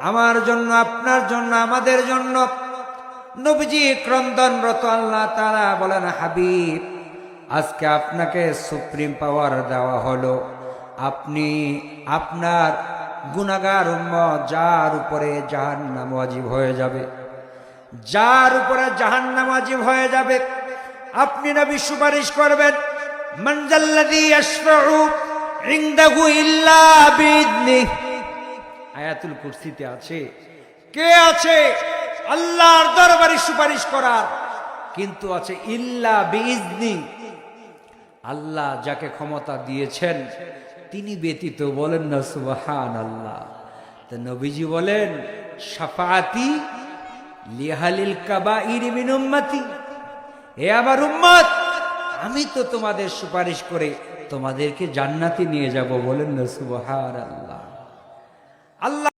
আমার জন্য, আপনার জন্য, আমাদের জন্য নবীজি ক্রন্দনরত। আল্লাহ তাআলা বলেন, হাবিব, আজকে আপনাকে সুপ্রিম পাওয়ার দেওয়া হলো। আপনি আপনার গুনাহগার উম্মত যার উপরে জাহান্নাম ওয়াজিব হয়ে যাবে, যার উপরে জাহান্নাম ওয়াজিব হয়ে যাবে, আপনি নবী সুপারিশ করবেন, মান যাল্লাযী ইয়াশফাউ ইনদাহু ইল্লা বিইذনিহি। আয়াতুল কুরসিতে আছে, কে আছে আল্লাহর দরবারে সুপারিশ করার, কিন্তু আছে ইল্লা বিইذনি, আল্লাহ যাকে ক্ষমতা দিয়েছেন তিনি ব্যতীত। বলেন না সুবহানাল্লাহ। তো নবীজি বলেন, শাফাআতি লিআহলিল কাবাইর মিন উম্মতি, হে আমার উম্মত, আমি তো তোমাদের সুপারিশ করে তোমাদেরকে জান্নাতে নিয়ে যাব। বলেন না সুবহানাল্লাহ। আল্লাহ